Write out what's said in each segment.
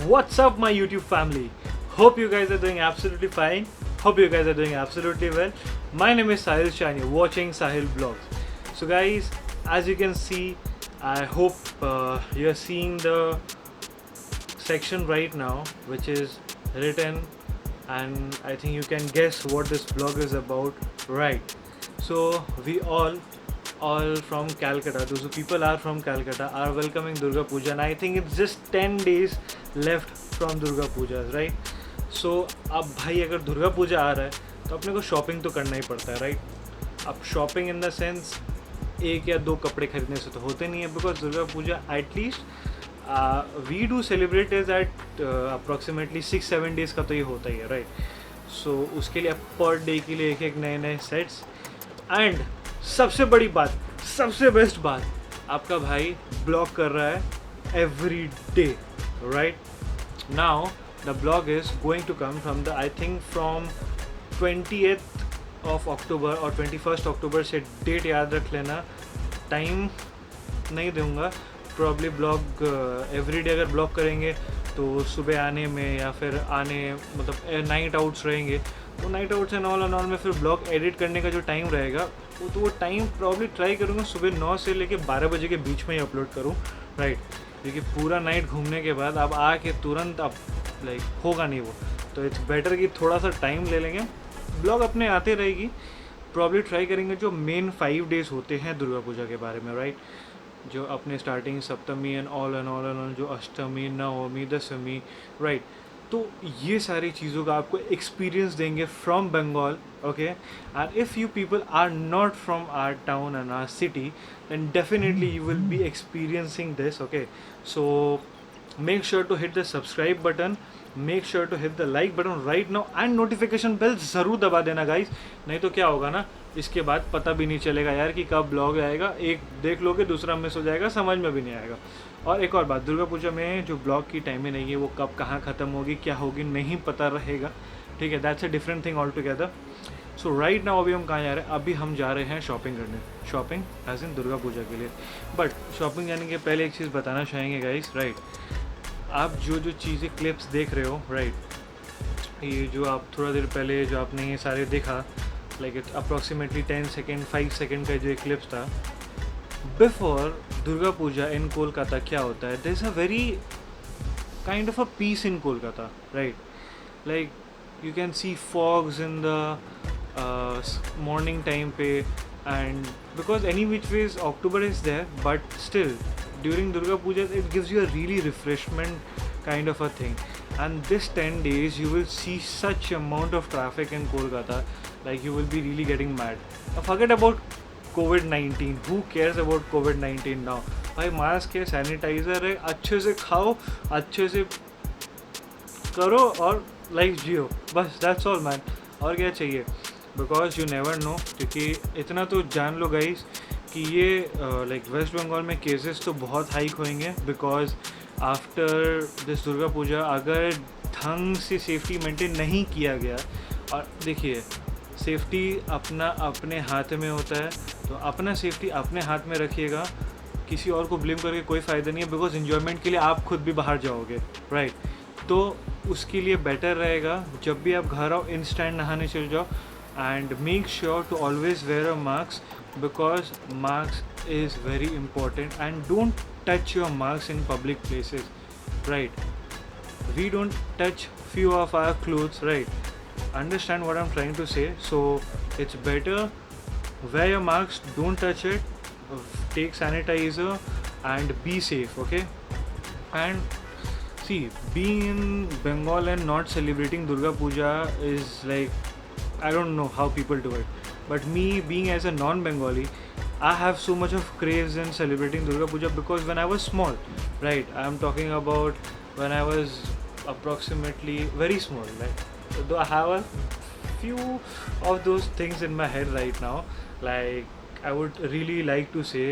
What's up, my YouTube family? Hope you guys are doing absolutely fine. Hope you guys are doing absolutely well. My name is Sahil Shah and you're watching Sahil Vlogs. So, guys, as you can see, I hope you're seeing the section right now, which is written, and I think you can guess what this vlog is about, right? So, we all from Calcutta, those who people are from Calcutta, are welcoming Durga Puja, and I think it's just 10 days left from Durga Puja, right? So अब भाई अगर दुर्गा पूजा आ रहा है तो अपने को shopping तो करना ही पड़ता है, राइट? अब शॉपिंग इन द सेंस एक या दो कपड़े खरीदने से तो होते नहीं है, because Durga Puja at least we do celebrate is at approximately 6-7 days का तो ये होता ही है, राइट? सो उसके लिए पर डे के लिए एक एक नए नए सेट्स, एंड सबसे बड़ी बात, सबसे बेस्ट बात, आपका भाई ब्लॉग कर रहा है every day, right? Now the blog is going to come from the, I think from 20th of October और 21st अक्टूबर से डेट याद रख लेना. टाइम नहीं दूंगा, प्रॉब्ली ब्लॉग एवरी डे अगर ब्लॉग करेंगे तो सुबह आने में या फिर आने मतलब नाइट आउट्स रहेंगे तो नाइट आउट्स एंड ऑल में फिर ब्लॉग एडिट करने का जो टाइम रहेगा वो टाइम प्रॉब्ली ट्राई करूँगा सुबह 9 से लेके 12 बजे के बीच में ही अपलोड करूँ, राइट? क्योंकि पूरा नाइट घूमने के बाद अब आके तुरंत अब लाइक होगा नहीं वो, तो इट्स बेटर कि थोड़ा सा टाइम ले लेंगे, ब्लॉग अपने आते रहेगी. प्रॉब्ली ट्राई करेंगे जो मेन 5 डेज़ होते हैं दुर्गा पूजा के बारे में, राइट? जो अपने स्टार्टिंग सप्तमी एंड ऑल जो अष्टमी, नवमी, दशमी, राइट? तो ये सारी चीज़ों का आपको एक्सपीरियंस देंगे from Bengal, okay? And if you people are not from our town and our city, then definitely you will be experiencing this, okay? So make sure to hit the subscribe button, make sure to hit the like button right now and notification bell ज़रूर दबा देना guys. नहीं तो क्या होगा ना, इसके बाद पता भी नहीं चलेगा यार कि कब ब्लॉग आएगा, एक देख लोगे दूसरा मिस हो जाएगा, समझ में भी नहीं आएगा. और एक और बात, दुर्गा पूजा में जो ब्लॉग की टाइमिंग नहीं है वो कब कहाँ ख़त्म होगी, क्या होगी, नहीं पता रहेगा, ठीक है? That's a different thing all together. So right now अभी हम कहाँ जा रहे हैं? अभी हम जा रहे हैं शॉपिंग करने, shopping as in Durga Puja के लिए. बट शॉपिंग जाने के पहले एक चीज़ बताना चाहेंगे गाइस, राइट? आप जो चीज़ें क्लिप्स देख रहे हो, राइट, ये जो आप थोड़ा देर पहले जो आपने ये सारे देखा, like it approximately 10 second 5 second का जो क्लिप्स था, बिफोर दुर्गा पूजा इन कोलकाता क्या होता है, there is a very kind of a peace in Kolkata, right? Like you can see fogs in the morning time pe, and because any which ways October is there, but still during Durga Puja it gives you a really refreshment kind of a thing. And this 10 days you will see such amount of traffic in Kolkata, like you will be really getting mad. Now forget about COVID-19, who cares about COVID-19 now? भाई mask है, sanitiser है, अच्छे से खाओ, अच्छे से करो और लाइफ जियो, बस दैट्स ऑल मैन. और क्या चाहिए? बिकॉज यू नेवर नो, क्योंकि इतना तो जान लो गाइस कि ये लाइक वेस्ट बंगाल में केसेस तो बहुत हाइक होंगे, because after this Durga Puja अगर ढंग से सेफ्टी मेंटेन नहीं किया गया, और देखिए सेफ्टी अपने हाथ में होता है, तो अपना सेफ्टी अपने हाथ में रखिएगा, किसी और को ब्लेम करके कोई फ़ायदा नहीं है, बिकॉज इन्जॉयमेंट के लिए आप खुद भी बाहर जाओगे, राइट? तो उसके लिए बेटर रहेगा जब भी आप घर आओ इंस्टेंट नहाने चल जाओ, and make sure to always wear a mask, because mask is very important. And don't touch your mask in public places, right? We don't touch few of our clothes, right? Understand what I'm trying to say? So it's better wear your mask, don't touch it, take sanitizer and be safe, okay? And see, being in Bengal and not celebrating Durga Puja is like, I don't know how people do it, but me being as a non-Bengali, I have so much of craze in celebrating Durga Puja, because when I was small, right, I'm talking about when I was approximately very small, like, though I have a few of those things in my head right now, like I would really like to say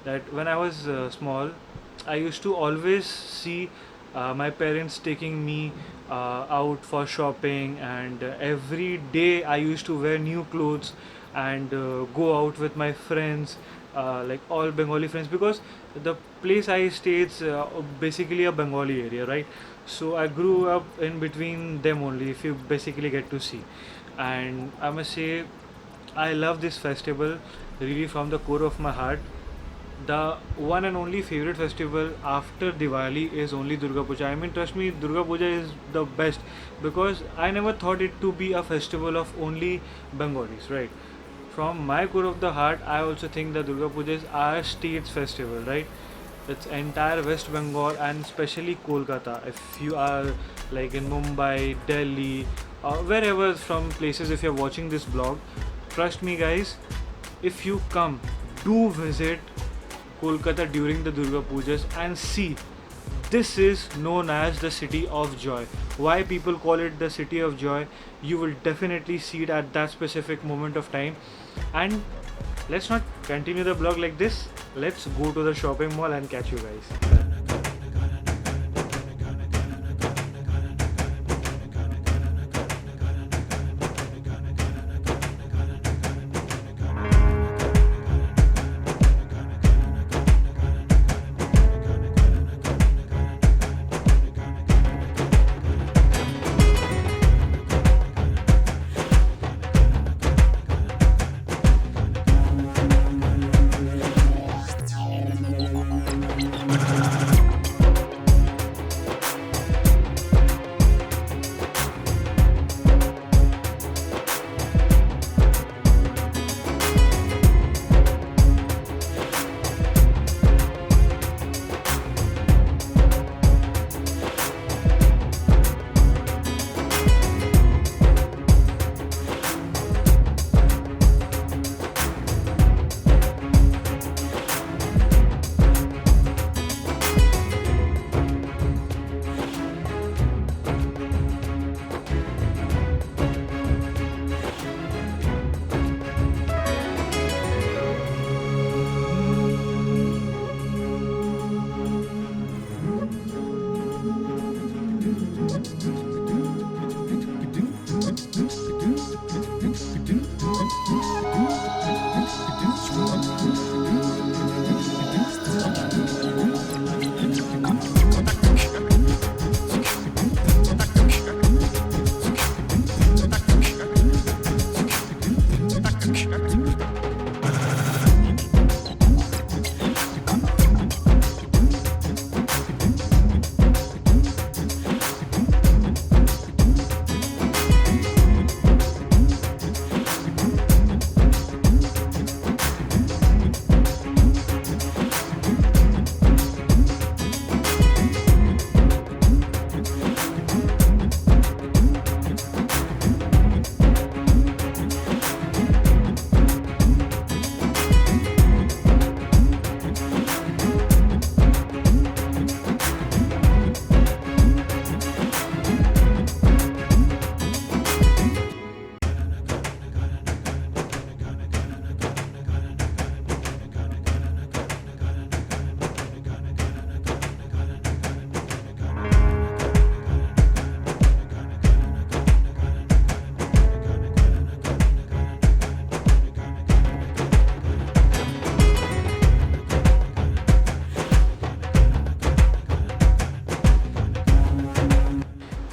that when I was small, I used to always see my parents taking me out for shopping, and every day I used to wear new clothes and go out with my friends like all Bengali friends, because the place I stay it's basically a Bengali area, right? So I grew up in between them only. If you basically get to see, and I must say, I love this festival really from the core of my heart. The one and only favorite festival after Diwali is only Durga Puja. I mean, trust me, Durga Puja is the best because I never thought it to be a festival of only Bengalis, right? From my core of the heart, I also think that Durga Puja is our state's festival, right? It's entire West Bengal and especially Kolkata. If you are like in Mumbai, Delhi, or wherever from places, if you're watching this blog, trust me, guys, if you come, do visit Kolkata during the Durga Pujas and see. This is known as the city of joy. Why people call it the city of joy? You will definitely see it at that specific moment of time. And let's not continue the vlog like this. Let's go to the shopping mall and catch you guys.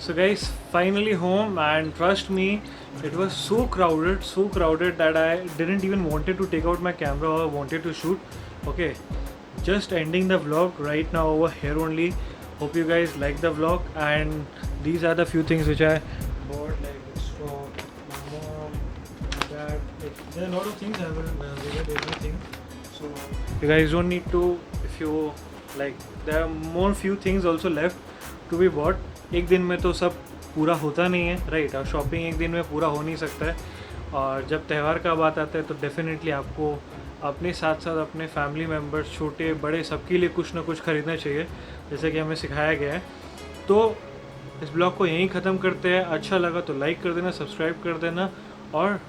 So guys, finally home, and trust me, it was so crowded that I didn't even wanted to take out my camera or wanted to shoot. Okay, just ending the vlog right now over here only. Hope you guys like the vlog, and these are the few things which I bought, like for my mom, my dad. There are a lot of things I haven't read everything. So you guys don't need to, if you like, there are more few things also left to be bought. एक दिन में तो सब पूरा होता नहीं है, right? और शॉपिंग एक दिन में पूरा हो नहीं सकता है, और जब त्यौहार का बात आता है तो डेफिनेटली आपको अपने साथ साथ अपने फैमिली मेम्बर्स, छोटे बड़े, सबके लिए कुछ ना कुछ ख़रीदना चाहिए, जैसे कि हमें सिखाया गया है। तो इस ब्लॉग को यहीं ख़त्म करते हैं। अच्छा लगा तो लाइक कर देना, सब्सक्राइब कर देना, और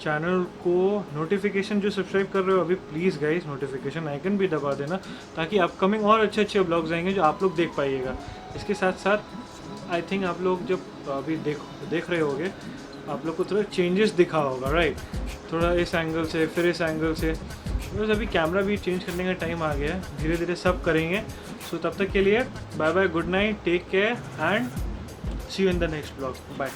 चैनल को नोटिफिकेशन जो सब्सक्राइब कर रहे हो अभी, प्लीज़ गाइस नोटिफिकेशन आइकन भी दबा देना, ताकि अपकमिंग और अच्छे अच्छे ब्लॉग्स आएंगे जो आप लोग देख पाइएगा। इसके साथ साथ आई थिंक आप लोग जब अभी देख रहे होगे, आप लोग को थोड़ा चेंजेस दिखा होगा, राइट? थोड़ा इस एंगल से, फिर इस एंगल से, बस अभी कैमरा भी चेंज करने का टाइम आ गया है, धीरे धीरे सब करेंगे। सो तब तक के लिए bye bye, good night, take care and see you in the next blog, bye.